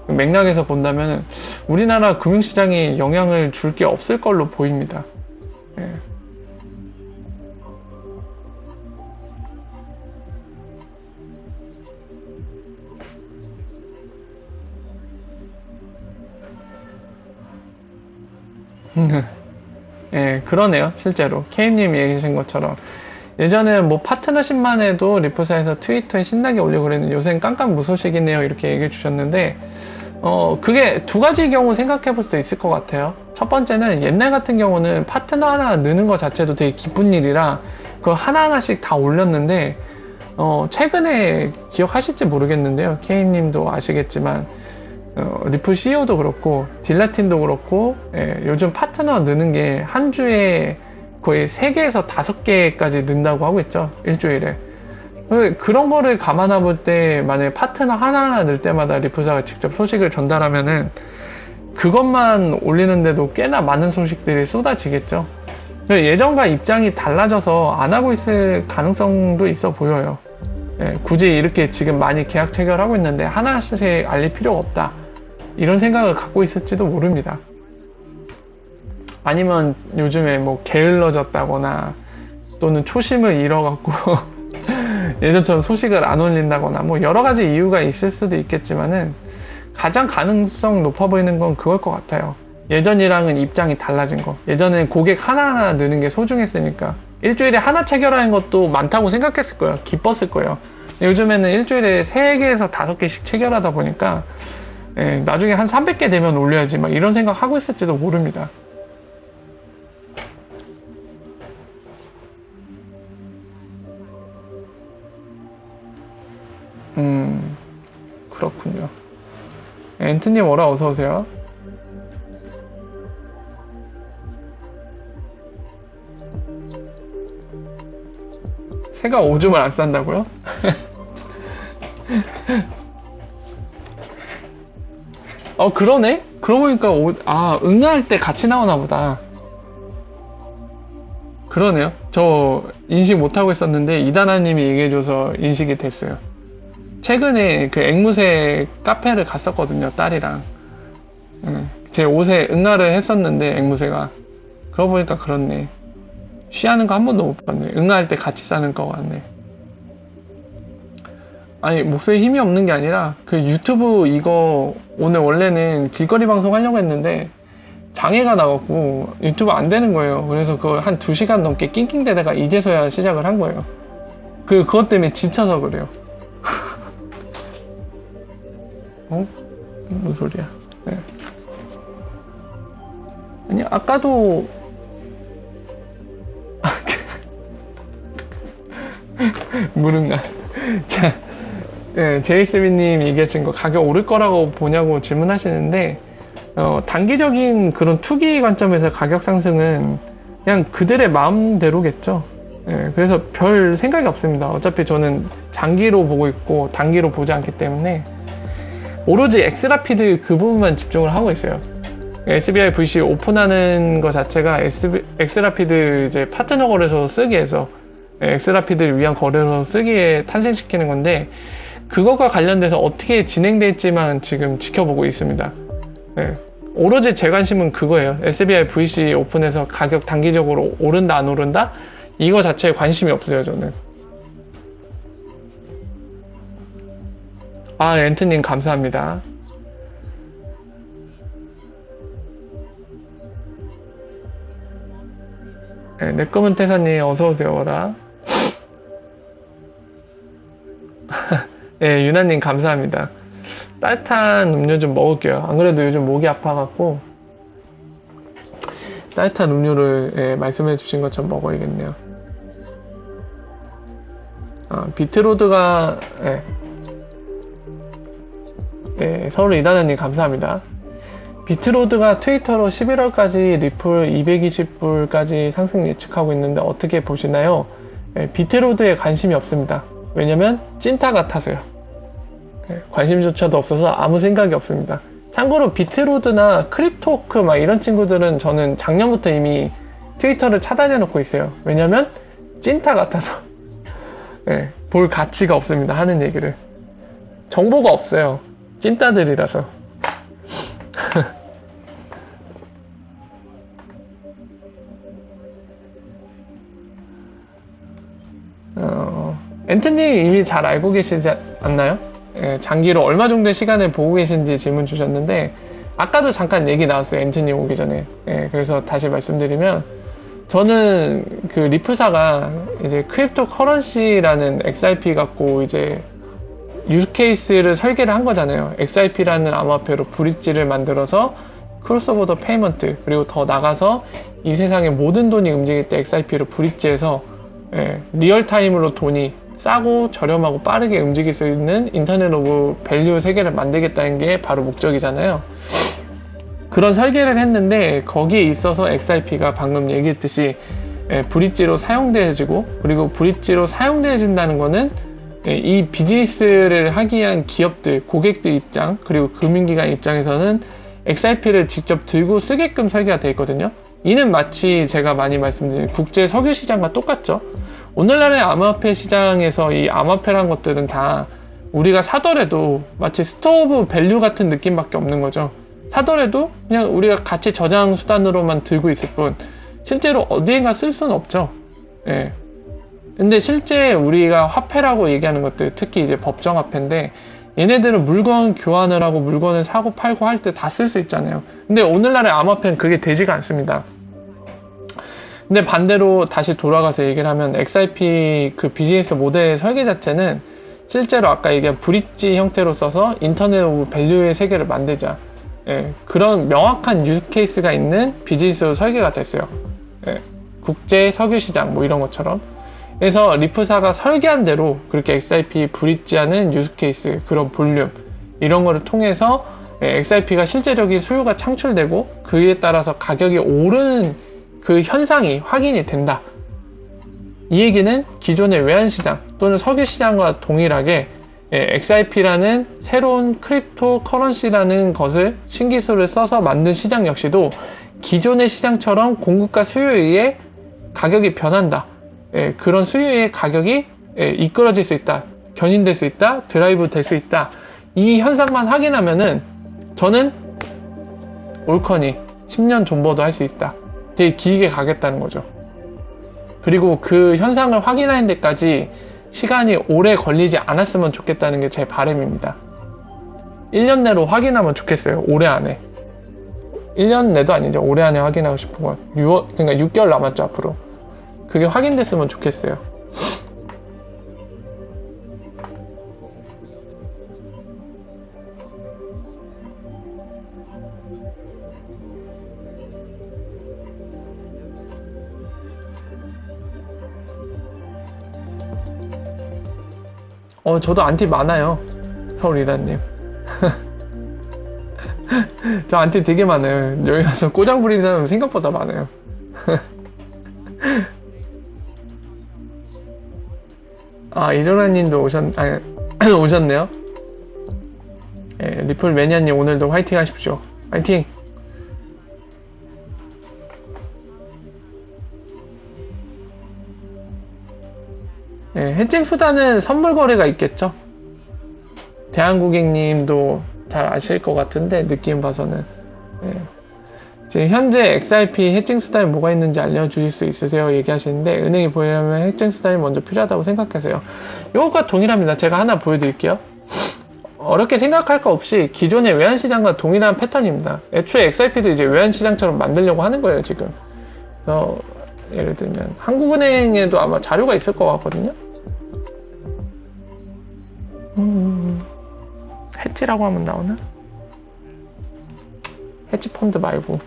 맥락에서 본다면 우리나라 금융시장이 영향을 줄 게 없을 걸로 보입니다. 예, 그러네요. 실제로 케임님이 얘기하신 것처럼 예전에는 뭐 파트너십만 해도 리프사에서 트위터에 신나게 올리고 그랬는데 요새는 깜깜무소식이네요 이렇게 얘기해 주셨는데 그게 두 가지 경우 생각해 볼 수 있을 것 같아요. 첫 번째는 옛날 같은 경우는 파트너 하나 느는 것 자체도 되게 기쁜 일이라 그거 하나하나씩 다 올렸는데 최근에 기억하실지 모르겠는데요. 케임님도 아시겠지만 리플 CEO도 그렇고 딜라팀도 그렇고 요즘 파트너 느는 게 한 주에 거의 3개에서 5개까지 는다고 하고 있죠. 일주일에. 그런 거를 감안해 볼 때 만약에 파트너 하나하나 늘 때마다 리플사가 직접 소식을 전달하면은 그것만 올리는데도 꽤나 많은 소식들이 쏟아지겠죠. 예전과 입장이 달라져서 안 하고 있을 가능성도 있어 보여요. 굳이 이렇게 지금 많이 계약 체결하고 있는데 하나씩 알릴 필요가 없다. 이런 생각을 갖고 있을지도 모릅니다. 아니면 요즘에 뭐 게을러졌다거나 또는 초심을 잃어갖고 예전처럼 소식을 안 올린다거나 뭐 여러 가지 이유가 있을 수도 있겠지만은 가장 가능성 높아 보이는 건 그걸 것 같아요. 예전이랑은 입장이 달라진 거. 예전엔 고객 하나하나 느는 게 소중했으니까 일주일에 하나 체결하는 것도 많다고 생각했을 거예요. 기뻤을 거예요. 요즘에는 일주일에 3개에서 5개씩 체결하다 보니까 나중에 한 300개 되면 올려야지 막 이런 생각 하고 있을지도 모릅니다. 그렇군요. 앤트님 오라 어서오세요. 새가 오줌을 안 싼다고요? 그러네? 그러고 보니까 응아할 때 같이 나오나 보다. 그러네요. 저 인식 못하고 있었는데 이다나님이 얘기해줘서 인식이 됐어요. 최근에 그 앵무새 카페를 갔었거든요, 딸이랑. 제 옷에 응아를 했었는데 앵무새가. 그러고 보니까 그렇네. 쉬하는 거 한 번도 못 봤네. 응아할 때 같이 싸는 거 같네. 아니, 목소리 힘이 없는 게 아니라 그 유튜브 이거 오늘 원래는 길거리 방송 하려고 했는데 장애가 나갖고 유튜브 안 되는 거예요. 그래서 그걸 한 2시간 넘게 낑낑대다가 이제서야 시작을 한 거예요. 그것 때문에 지쳐서 그래요. 무슨 소리야. 네. 아니, 아까도 무릉아. 자, 제이스비님 얘기하신 거 가격 오를 거라고 보냐고 질문하시는데 단기적인 그런 투기 관점에서 가격 상승은 그냥 그들의 마음대로겠죠. 예, 그래서 별 생각이 없습니다. 어차피 저는 장기로 보고 있고 단기로 보지 않기 때문에 오로지 엑스라피드 그 부분만 집중을 하고 있어요. SBI VC 오픈하는 것 자체가 엑스라피드 이제 파트너 거래소 쓰기에서 엑스라피드를 위한 거래소 쓰기에 탄생시키는 건데 그것과 관련돼서 어떻게 진행될지만 지금 지켜보고 있습니다. 네. 오로지 제 관심은 그거예요. SBI VC 오픈해서 가격 단기적으로 오른다 안 오른다? 이거 자체에 관심이 없어요, 저는. 아, 엔트님 감사합니다. 네, 내 검은 태사님 어서오세요라. 네, 유나님 감사합니다. 따뜻한 음료 좀 먹을게요. 안 그래도 요즘 목이 아파갖고 따뜻한 음료를 말씀해 주신 것처럼 먹어야겠네요. 비트로드가 서울 이다나님 감사합니다. 비트로드가 트위터로 11월까지 리플 220불까지 상승 예측하고 있는데 어떻게 보시나요? 비트로드에 관심이 없습니다. 왜냐면 찐타 같아서요. 관심조차도 없어서 아무 생각이 없습니다. 참고로 비트로드나 크립토크 막 이런 친구들은 저는 작년부터 이미 트위터를 차단해 놓고 있어요. 왜냐면 찐타 같아서 볼 가치가 없습니다. 하는 얘기를. 정보가 없어요. 찐따들이라서. 앤트님 이미 잘 알고 계시지 않나요? 장기로 얼마 정도의 시간을 보고 계신지 질문 주셨는데 아까도 잠깐 얘기 나왔어요. 앤트님 오기 전에. 그래서 다시 말씀드리면 저는 그 리플사가 이제 크립토 커런시라는 XRP 갖고 이제 유스케이스를 설계를 한 거잖아요. XRP라는 암호화폐로 브릿지를 만들어서 크로스오버 페이먼트 그리고 더 나가서 이 세상의 모든 돈이 움직일 때 XRP로 브릿지해서 리얼타임으로 돈이 싸고 저렴하고 빠르게 움직일 수 있는 인터넷 오브 밸류 세계를 만들겠다는 게 바로 목적이잖아요. 그런 설계를 했는데 거기에 있어서 XRP가 방금 얘기했듯이 브릿지로 사용되어지고 그리고 브릿지로 사용되어진다는 거는 이 비즈니스를 하기 위한 기업들, 고객들 입장 그리고 금융기관 입장에서는 XRP를 직접 들고 쓰게끔 설계가 되어 있거든요. 이는 마치 제가 많이 말씀드린 국제 석유 시장과 똑같죠. 오늘날의 암호화폐 시장에서 이 암호화폐라는 것들은 다 우리가 사더라도 마치 스토어 오브 밸류 같은 느낌밖에 없는 거죠. 사더라도 그냥 우리가 가치 저장 수단으로만 들고 있을 뿐 실제로 어디엔가 쓸 수는 없죠. 근데 실제 우리가 화폐라고 얘기하는 것들 특히 이제 법정화폐인데 얘네들은 물건 교환을 하고 물건을 사고 팔고 할 때 다 쓸 수 있잖아요. 근데 오늘날의 암호화폐는 그게 되지가 않습니다. 근데 반대로 다시 돌아가서 얘기를 하면 XRP 그 비즈니스 모델 설계 자체는 실제로 아까 얘기한 브릿지 형태로 써서 인터넷 오브 밸류의 세계를 만들자. 그런 명확한 유즈 케이스가 있는 비즈니스로 설계가 됐어요. 국제 석유 시장 뭐 이런 것처럼. 그래서 리플사가 설계한 대로 그렇게 XRP 브릿지하는 유즈 케이스 그런 볼륨 이런 거를 통해서 XRP가 실제적인 수요가 창출되고 그에 따라서 가격이 오르는 그 현상이 확인이 된다. 이 얘기는 기존의 외환시장 또는 석유시장과 동일하게 XRP라는 새로운 크립토 커런시라는 것을 신기술을 써서 만든 시장 역시도 기존의 시장처럼 공급과 수요에 의해 가격이 변한다. 그런 수요의 가격이 이끌어질 수 있다. 견인될 수 있다. 드라이브 될 수 있다. 이 현상만 확인하면은 저는 올커니 10년 존버도 할 수 있다. 되게 길게 가겠다는 거죠. 그리고 그 현상을 확인하는 데까지 시간이 오래 걸리지 않았으면 좋겠다는 게 제 바람입니다. 1년 내로 확인하면 좋겠어요. 올해 안에. 1년 내도 아니죠. 올해 안에 확인하고 싶은 건. 그러니까 6개월 남았죠, 앞으로. 그게 확인됐으면 좋겠어요. 저도 안티 많아요. 서울 이다님. 저한테 되게 많아요. 여기 가서 꼬장 부리는 사람 생각보다 많아요. 아, 이조라님도 오셨네요. 예, 리플 매니아님 오늘도 화이팅 하십시오. 화이팅! 예, 해칭 수단은 선물 거래가 있겠죠? 대한고객님도 잘 아실 것 같은데, 느낌 봐서는. 예. 지금 현재 XRP 해칭 수단이 뭐가 있는지 알려주실 수 있으세요? 얘기하시는데, 은행이 보려면 해칭 수단이 먼저 필요하다고 생각하세요. 이것과 동일합니다. 제가 하나 보여드릴게요. 어렵게 생각할 거 없이 기존의 외환시장과 동일한 패턴입니다. 애초에 XRP도 이제 외환시장처럼 만들려고 하는 거예요, 지금. 그래서 예를 들면 한국은행에도 아마 자료가 있을 것 같거든요. 해치라고 하면 나오나? 해치 펀드 말고.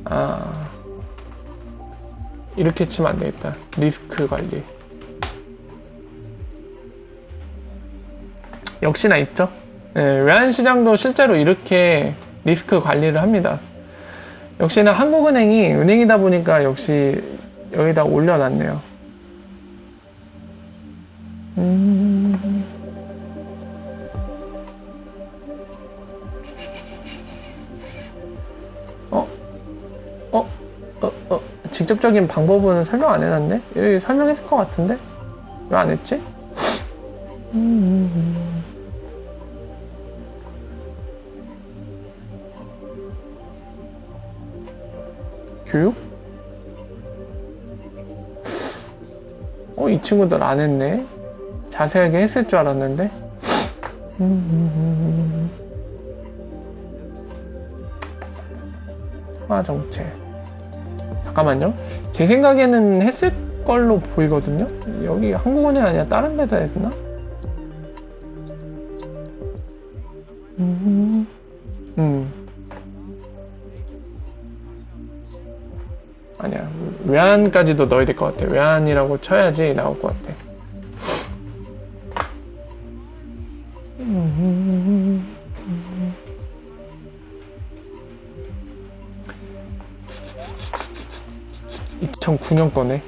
아, 이렇게 치면 안 되겠다. 리스크 관리. 역시나 있죠. 네, 외환시장도 실제로 이렇게 리스크 관리를 합니다. 역시나 한국은행이 은행이다 보니까 역시 여기다 올려놨네요. 직접적인 방법은 설명 안 해놨네? 여기 설명했을 것 같은데? 왜 안 했지? 교육? 이 친구들 안 했네? 자세하게 했을 줄 알았는데? 화정체. 잠깐만요. 제 생각에는 했을 걸로 보이거든요? 여기 한국은행 아니라 다른 데다 했나? 아니야. 외환까지도 넣어야 될 것 같아. 외환이라고 쳐야지 나올 것 같아. (2009년) 거네.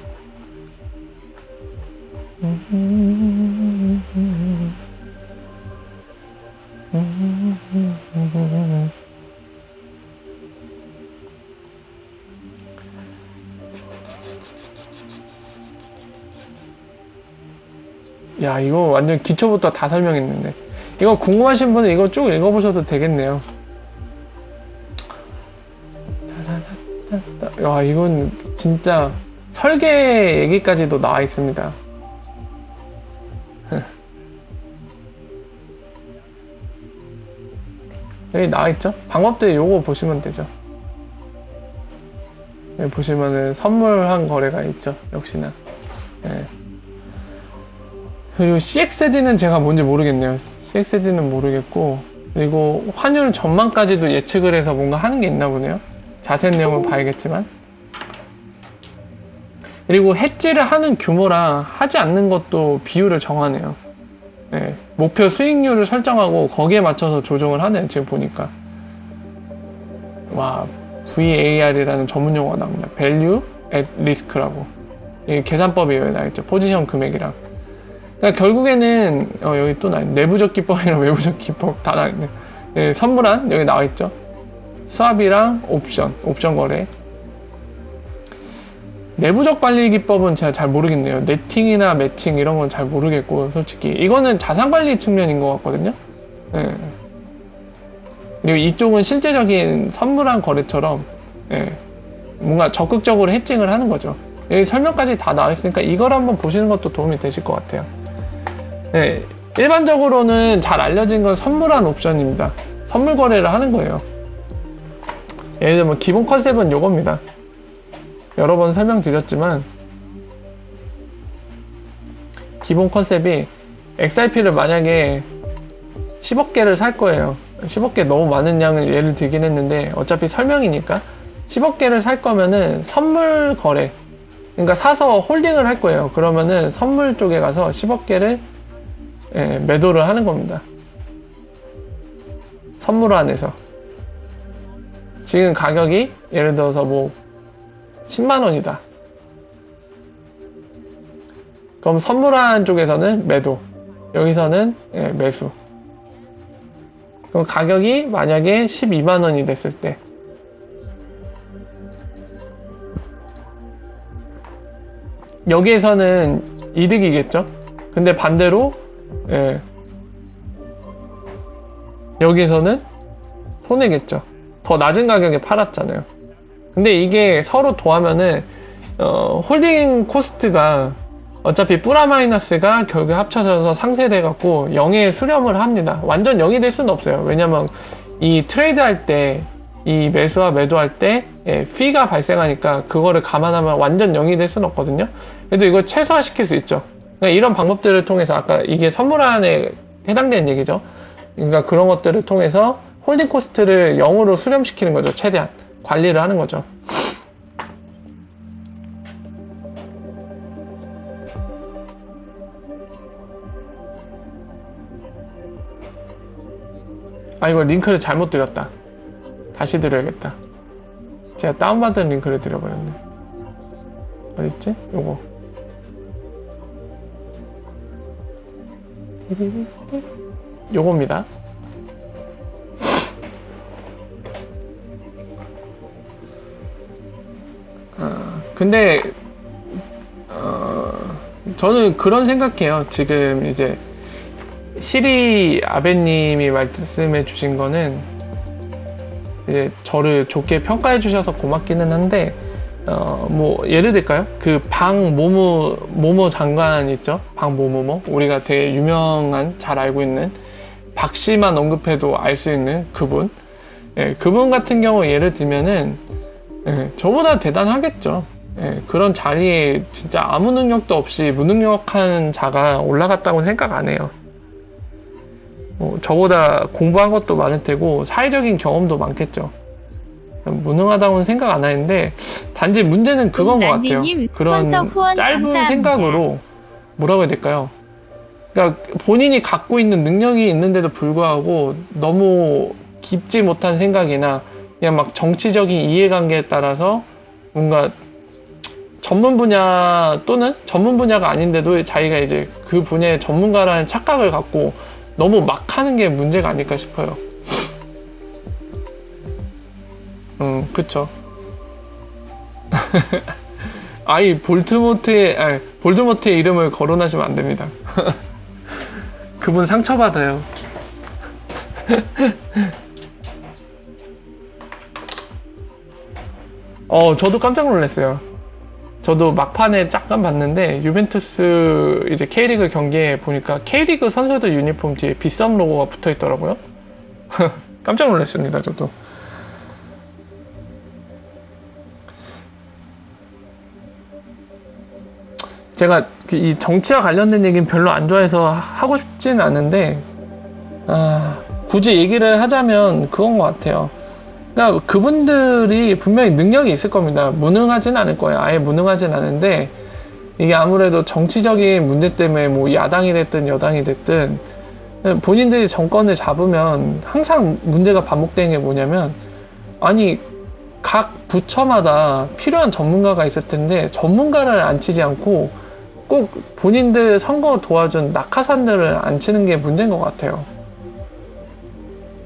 야, 이거 완전 기초부터 다 설명했는데. 이거 궁금하신 분은 이거 쭉 읽어보셔도 되겠네요. 야, 이건 진짜 설계 얘기까지도 나와 있습니다. 여기 나와 있죠? 방법도 요거 보시면 되죠. 여기 보시면은 선물한 거래가 있죠. 역시나. 네. 그리고 CXD는 제가 뭔지 모르겠네요. CXD는 모르겠고, 그리고 환율 전망까지도 예측을 해서 뭔가 하는 게 있나 보네요. 자세한 내용은 봐야겠지만. 그리고 해지를 하는 규모랑 하지 않는 것도 비율을 정하네요. 네, 목표 수익률을 설정하고 거기에 맞춰서 조정을 하네요. 지금 보니까. 와, VAR이라는 전문 용어가 나옵니다. Value at Risk라고. 이게 계산법이 여기 나있죠. 포지션 금액이랑. 그러니까 결국에는 여기 또 나있네. 내부적 기법이랑 외부적 기법 다 나있네. 네, 선물한 여기 나와있죠. 스왑이랑 옵션 거래. 내부적 관리 기법은 제가 잘 모르겠네요. 네팅이나 매칭 이런 건 잘 모르겠고, 솔직히 이거는 자산 관리 측면인 것 같거든요. 네. 그리고 이쪽은 실제적인 선물한 거래처럼 뭔가 적극적으로 해칭을 하는 거죠. 여기 설명까지 다 나와 있으니까 이걸 한번 보시는 것도 도움이 되실 것 같아요. 네, 일반적으로는 잘 알려진 건 선물한 옵션입니다. 선물 거래를 하는 거예요. 예를 들면 기본 컨셉은 요겁니다. 여러 번 설명드렸지만 기본 컨셉이 XRP를 만약에 10억 개를 살 거예요. 10억 개 너무 많은 양을 예를 들긴 했는데 어차피 설명이니까 10억 개를 살 거면은 선물 거래 그러니까 사서 홀딩을 할 거예요. 그러면은 선물 쪽에 가서 10억 개를 매도를 하는 겁니다. 선물안에서 지금 가격이 예를 들어서 뭐 10만원이다. 그럼 선물안 쪽에서는 매도, 여기서는 매수. 그럼 가격이 만약에 12만원이 됐을 때 여기에서는 이득이겠죠. 근데 반대로 여기에서는 손해겠죠. 더 낮은 가격에 팔았잖아요. 근데 이게 서로 더하면은 홀딩 코스트가 어차피 뿌라 마이너스가 결국에 합쳐져서 상쇄돼 갖고 0에 수렴을 합니다. 완전 0이 될 수는 없어요. 왜냐면 이 트레이드 할 때, 이 매수와 매도할 때 피가 발생하니까 그거를 감안하면 완전 0이 될 수는 없거든요. 그래도 이걸 최소화시킬 수 있죠. 그러니까 이런 방법들을 통해서 아까 이게 선물안에 해당되는 얘기죠. 그러니까 그런 것들을 통해서 홀딩 코스트를 0으로 수렴시키는 거죠. 최대한 관리를 하는 거죠. 아, 이거 링크를 잘못 드렸다. 다시 드려야겠다. 제가 다운받은 링크를 드려버렸네. 어딨지? 요거. 요겁니다. 근데 저는 그런 생각해요. 지금 이제 시리 아베님이 말씀해 주신 거는 이제 저를 좋게 평가해 주셔서 고맙기는 한데 뭐 예를 들까요? 그 모모 장관 있죠? 모모 우리가 되게 유명한 잘 알고 있는 박씨만 언급해도 알 수 있는 그분 그분 같은 경우 예를 들면은 저보다 대단하겠죠. 그런 자리에 진짜 아무 능력도 없이 무능력한 자가 올라갔다고는 생각 안 해요. 저보다 공부한 것도 많을 테고 사회적인 경험도 많겠죠. 무능하다고는 생각 안 하는데 단지 문제는 그건 것 같아요. 그런 짧은 생각으로 뭐라고 해야 될까요? 그러니까 본인이 갖고 있는 능력이 있는데도 불구하고 너무 깊지 못한 생각이나 그냥 막 정치적인 이해관계에 따라서 뭔가 전문 분야 또는 전문 분야가 아닌데도 자기가 이제 그 분야의 전문가라는 착각을 갖고 너무 막 하는 게 문제가 아닐까 싶어요. 그쵸. 아이, 볼드모트의 이름을 거론하시면 안 됩니다. 그분 상처받아요. 저도 깜짝 놀랐어요. 저도 막판에 잠깐 봤는데 유벤투스 이제 K리그 경기에 보니까 K리그 선수들 유니폼 뒤에 비썸 로고가 붙어 있더라고요. 깜짝 놀랐습니다. 저도. 제가 이 정치와 관련된 얘기는 별로 안 좋아해서 하고 싶지는 않은데 굳이 얘기를 하자면 그건 것 같아요. 그러니까 그분들이 분명히 능력이 있을 겁니다. 무능하진 않을 거예요. 아예 무능하진 않은데 이게 아무래도 정치적인 문제 때문에 뭐 야당이 됐든 여당이 됐든 본인들이 정권을 잡으면 항상 문제가 반복되는 게 뭐냐면 아니 각 부처마다 필요한 전문가가 있을 텐데 전문가를 앉히지 않고 꼭 본인들 선거 도와준 낙하산들을 앉히는 게 문제인 것 같아요.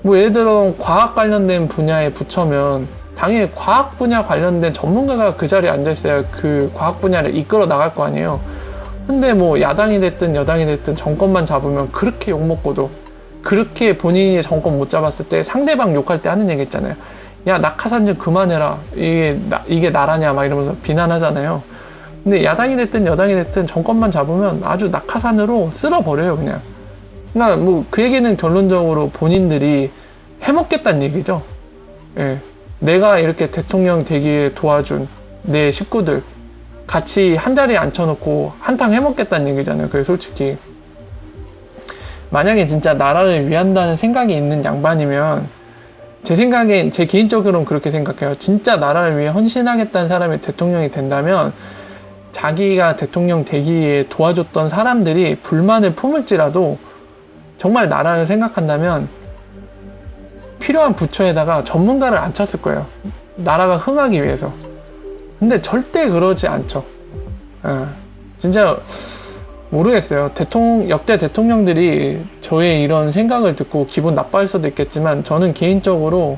뭐 예를 들어 과학 관련된 분야의 부처면 당연히 과학 분야 관련된 전문가가 그 자리에 앉아있어야 그 과학 분야를 이끌어 나갈 거 아니에요. 근데 뭐 야당이 됐든 여당이 됐든 정권만 잡으면 그렇게 욕먹고도 그렇게 본인이 정권 못 잡았을 때 상대방 욕할 때 하는 얘기 있잖아요. 야 낙하산 좀 그만해라. 이게 나라냐 막 이러면서 비난하잖아요. 근데 야당이 됐든 여당이 됐든 정권만 잡으면 아주 낙하산으로 쓸어버려요 그냥. 그러니까 뭐 그 얘기는 결론적으로 본인들이 해먹겠다는 얘기죠. 예. 내가 이렇게 대통령 되기에 도와준 내 식구들 같이 한 자리에 앉혀놓고 한탕 해먹겠다는 얘기잖아요. 그게 솔직히 만약에 진짜 나라를 위한다는 생각이 있는 양반이면 제 생각엔 제 개인적으로는 그렇게 생각해요. 진짜 나라를 위해 헌신하겠다는 사람이 대통령이 된다면 자기가 대통령 되기에 도와줬던 사람들이 불만을 품을지라도 정말 나라를 생각한다면 필요한 부처에다가 전문가를 앉혔을 거예요. 나라가 흥하기 위해서. 근데 절대 그러지 않죠. 진짜 모르겠어요. 역대 대통령들이 저의 이런 생각을 듣고 기분 나빠할 수도 있겠지만 저는 개인적으로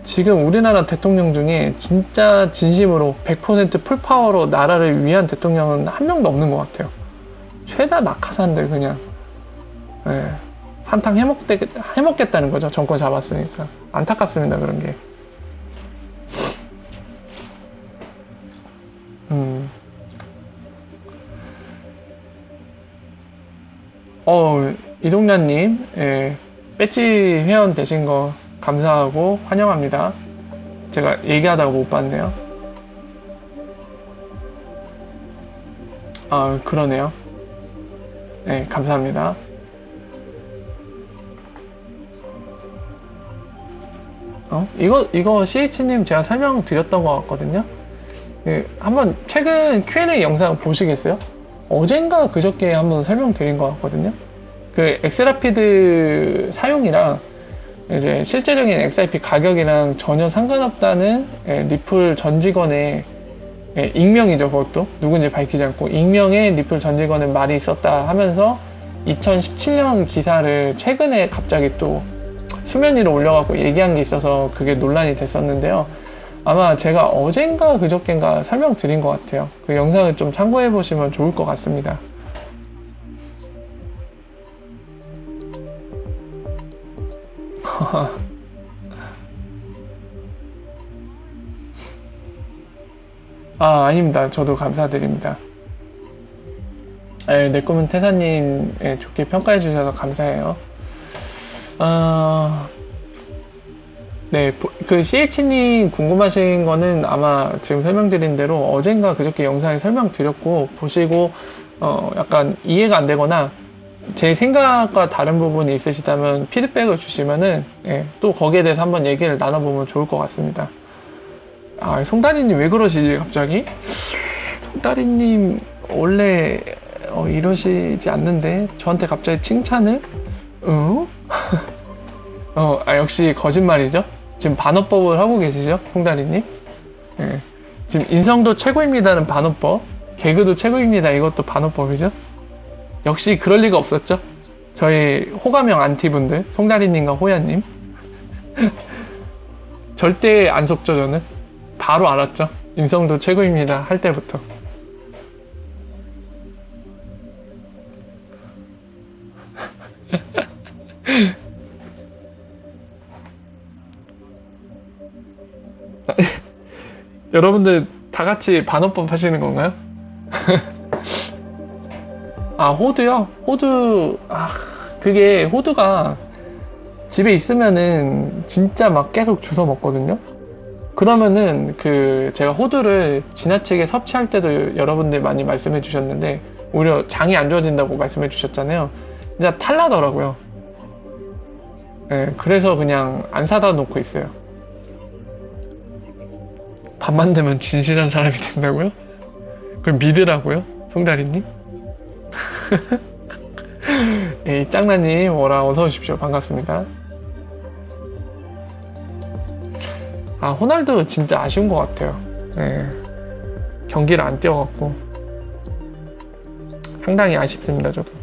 지금 우리나라 대통령 중에 진짜 진심으로 100% 풀파워로 나라를 위한 대통령은 한 명도 없는 것 같아요. 죄다 낙하산들 그냥 한탕 해먹겠다는 거죠. 정권 잡았으니까. 안타깝습니다. 그런 게. 이동란님, 배지 회원 되신 거 감사하고 환영합니다. 제가 얘기하다가 못 봤네요. 그러네요. 네, 감사합니다. 이거 CH님 제가 설명드렸던 것 같거든요. 한번 최근 Q&A 영상 보시겠어요? 어젠가 그저께 한번 설명드린 것 같거든요. 그 엑스라피드 사용이랑 이제 실제적인 XRP 가격이랑 전혀 상관없다는 리플 전 직원의 익명이죠. 그것도 누군지 밝히지 않고 익명의 리플 전 직원의 말이 있었다 하면서 2017년 기사를 최근에 갑자기 또 수면 위로 올려갖고 얘기한 게 있어서 그게 논란이 됐었는데요. 아마 제가 어젠가 그저께인가 설명드린 것 같아요. 그 영상을 좀 참고해 보시면 좋을 것 같습니다. 아닙니다. 저도 감사드립니다. 내 꿈은 태사님 좋게 평가해 주셔서 감사해요. 네, 그 CH님 궁금하신 거는 아마 지금 설명드린 대로 어젠가 그저께 영상에 설명드렸고 보시고 약간 이해가 안 되거나 제 생각과 다른 부분이 있으시다면 피드백을 주시면은 또 거기에 대해서 한번 얘기를 나눠보면 좋을 것 같습니다. 송다리님 왜 그러시지 갑자기? 송다리님 원래 이러시지 않는데 저한테 갑자기 칭찬을? 역시 거짓말이죠? 지금 반어법을 하고 계시죠? 송다리님? 지금 인성도 최고입니다는 반어법, 개그도 최고입니다 이것도 반어법이죠? 역시 그럴 리가 없었죠? 저희 호감형 안티분들 송다리님과 호야님 절대 안 속죠. 저는 바로 알았죠. 인성도 최고입니다 할 때부터. 여러분들 다 같이 반어법 하시는 건가요? 호드요? 호드, 그게 호드가 집에 있으면은 진짜 막 계속 주워 먹거든요? 그러면은 제가 호두를 지나치게 섭취할 때도 여러분들 많이 말씀해 주셨는데 오히려 장이 안 좋아진다고 말씀해 주셨잖아요. 진짜 탈나더라고요. 그래서 그냥 안 사다 놓고 있어요. 밤만 되면 진실한 사람이 된다고요? 그걸 믿으라고요? 송다리님? 짱나님 오라 어서 오십시오. 반갑습니다. 호날두 진짜 아쉬운 것 같아요. 경기를 안 뛰어갖고 상당히 아쉽습니다. 저도.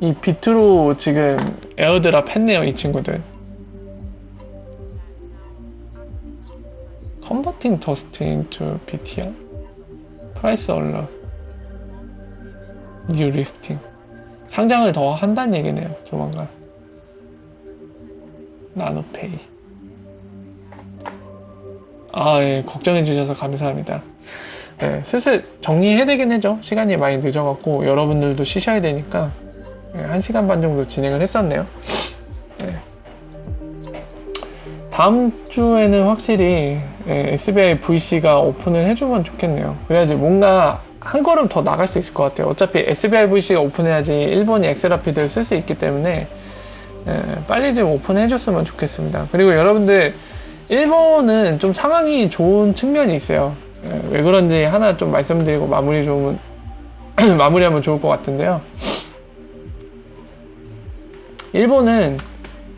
이 비트로 지금 에어드랍 했네요. 이 친구들. Converting dust into BTR? Price alert. New listing. 상장을 더 한다는 얘기네요. 조만간. 나노페이. 걱정해 주셔서 감사합니다. 슬슬 정리해야 되긴 하죠. 시간이 많이 늦어갖고 여러분들도 쉬셔야 되니까 1시간 반 정도 진행을 했었네요. 다음 주에는 확실히 SBI VC가 오픈을 해주면 좋겠네요. 그래야지 뭔가 한 걸음 더 나갈 수 있을 것 같아요. 어차피 SBIVC가 오픈해야지 일본이 엑스라피드를 쓸 수 있기 때문에 빨리 좀 오픈해줬으면 좋겠습니다. 그리고 여러분들 일본은 좀 상황이 좋은 측면이 있어요. 왜 그런지 하나 좀 말씀드리고 마무리하면 좋을 것 같은데요. 일본은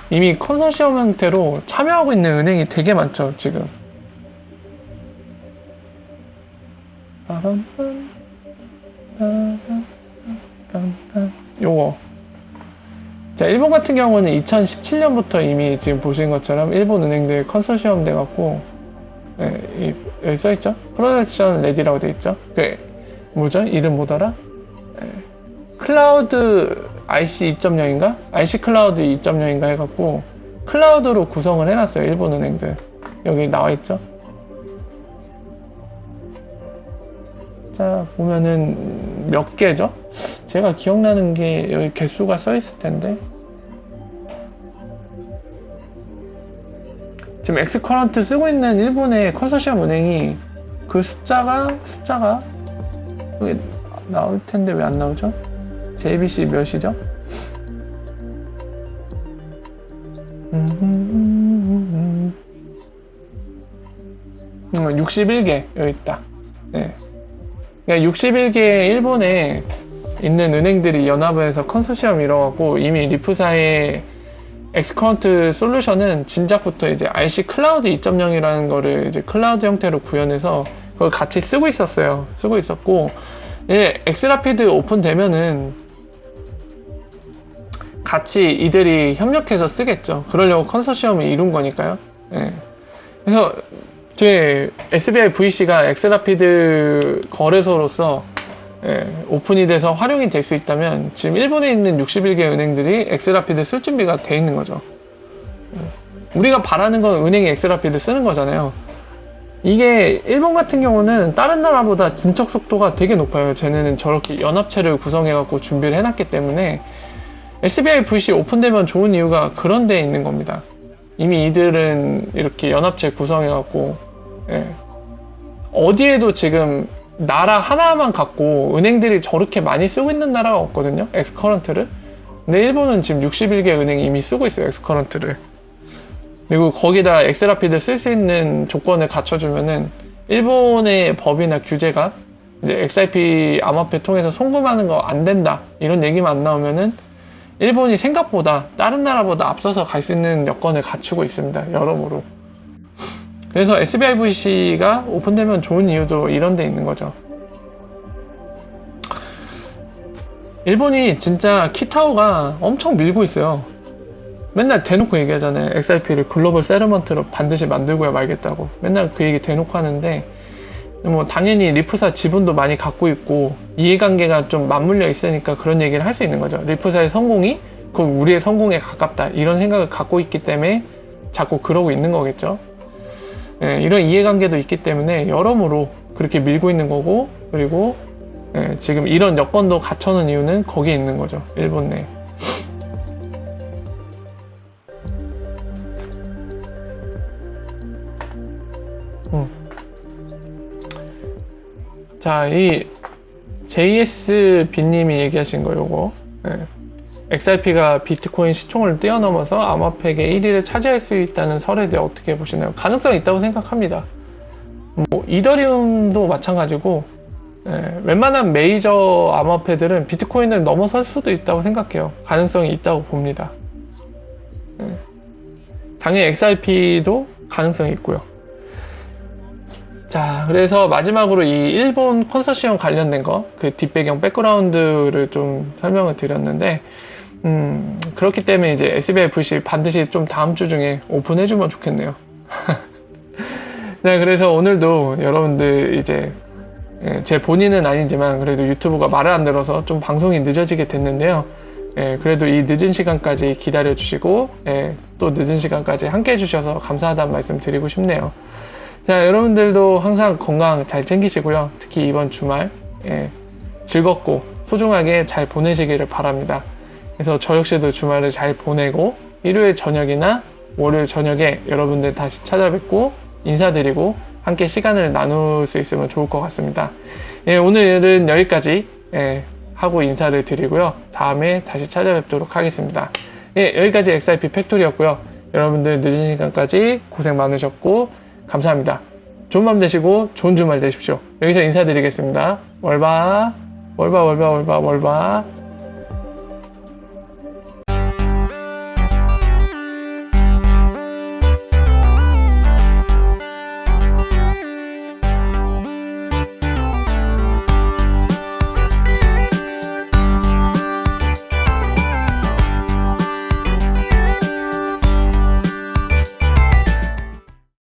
이미 컨소시엄 형태로 참여하고 있는 은행이 되게 많죠, 지금. 요거. 자, 일본 같은 경우는 2017년부터 이미 지금 보신 것처럼 일본 은행들 컨소시엄 돼갖고, 여기 써있죠? 프로덕션 레디라고 돼있죠? 뭐죠? 이름 뭐더라? 클라우드 IC 2.0인가? IC 클라우드 2.0인가 해갖고, 클라우드로 구성을 해놨어요, 일본 은행들. 여기 나와있죠? 자, 보면은 몇 개죠? 제가 기억나는 게 여기 개수가 써있을 텐데. 지금 엑스커런트 쓰고 있는 일본의 컨소시엄 은행이 그 숫자가 여기 나올 텐데 왜 안 나오죠? JBC 몇이죠? 61개 여기 있다. 네. 그러니까 61개의 일본에 있는 은행들이 연합을 해서 컨소시엄 이뤄갖고 이미 리프사의 엑스커런트 솔루션은 진작부터 이제 IC 클라우드 2.0이라는 거를 이제 클라우드 형태로 구현해서 그걸 같이 쓰고 있었어요. 쓰고 있었고, 이제 엑스라피드 오픈되면은 같이 이들이 협력해서 쓰겠죠. 그러려고 컨소시엄을 이룬 거니까요. 예. 그래서 저희 SBIVC가 엑스라피드 거래소로서 오픈이 돼서 활용이 될 수 있다면 지금 일본에 있는 61개 은행들이 엑스라피드 쓸 준비가 돼 있는 거죠. 우리가 바라는 건 은행이 엑스라피드 쓰는 거잖아요. 이게 일본 같은 경우는 다른 나라보다 진척 속도가 되게 높아요. 쟤네는 저렇게 연합체를 구성해갖고 준비를 해놨기 때문에 SBIVC 오픈되면 좋은 이유가 그런 데에 있는 겁니다. 이미 이들은 이렇게 연합체 구성해갖고 어디에도 지금 나라 하나만 갖고 은행들이 저렇게 많이 쓰고 있는 나라가 없거든요, 엑스커런트를. 근데 일본은 지금 61개 은행이 이미 쓰고 있어요, 엑스커런트를. 그리고 거기다 엑스라피드 쓸 수 있는 조건을 갖춰주면은 일본의 법이나 규제가 이제 XRP 암호화폐 통해서 송금하는 거 안 된다 이런 얘기만 안 나오면은 일본이 생각보다 다른 나라보다 앞서서 갈 수 있는 여건을 갖추고 있습니다, 여러모로. 그래서 SBIVC가 오픈되면 좋은 이유도 이런 데 있는 거죠. 일본이 진짜 키타오가 엄청 밀고 있어요. 맨날 대놓고 얘기하잖아요. XRP를 글로벌 세ttlement로 반드시 만들고야 말겠다고. 맨날 그 얘기 대놓고 하는데, 뭐 당연히 리프사 지분도 많이 갖고 있고 이해관계가 좀 맞물려 있으니까 그런 얘기를 할 수 있는 거죠. 리프사의 성공이 그 우리의 성공에 가깝다 이런 생각을 갖고 있기 때문에 자꾸 그러고 있는 거겠죠. 이런 이해관계도 있기 때문에 여러모로 그렇게 밀고 있는 거고, 그리고 지금 이런 여건도 갖춰놓은 이유는 거기에 있는 거죠, 일본 내. 자, 이 JSB님이 얘기하신 거 요거, XRP가 비트코인 시총을 뛰어넘어서 암호화폐계 1위를 차지할 수 있다는 설에 대해 어떻게 보시나요? 가능성이 있다고 생각합니다. 뭐 이더리움도 마찬가지고, 웬만한 메이저 암호화폐들은 비트코인을 넘어설 수도 있다고 생각해요. 가능성이 있다고 봅니다. 당연히 XRP도 가능성이 있고요. 자, 그래서 마지막으로 이 일본 컨소시엄 관련된 거, 그 뒷배경 백그라운드를 좀 설명을 드렸는데, 그렇기 때문에 이제 SBIVC 반드시 좀 다음 주 중에 오픈해주면 좋겠네요. 네, 그래서 오늘도 여러분들 이제 제 본인은 아니지만 그래도 유튜브가 말을 안 들어서 좀 방송이 늦어지게 됐는데요. 그래도 이 늦은 시간까지 기다려주시고, 또 늦은 시간까지 함께 해주셔서 감사하다는 말씀 드리고 싶네요. 자, 여러분들도 항상 건강 잘 챙기시고요. 특히 이번 주말 즐겁고 소중하게 잘 보내시기를 바랍니다. 그래서 저 역시도 주말을 잘 보내고 일요일 저녁이나 월요일 저녁에 여러분들 다시 찾아뵙고 인사드리고 함께 시간을 나눌 수 있으면 좋을 것 같습니다. 예, 오늘은 여기까지 하고 인사를 드리고요. 다음에 다시 찾아뵙도록 하겠습니다. 예, 여기까지 XRP 팩토리였고요. 여러분들 늦은 시간까지 고생 많으셨고 감사합니다. 좋은 밤 되시고 좋은 주말 되십시오. 여기서 인사드리겠습니다. 월바 월바 월바 월바 월바.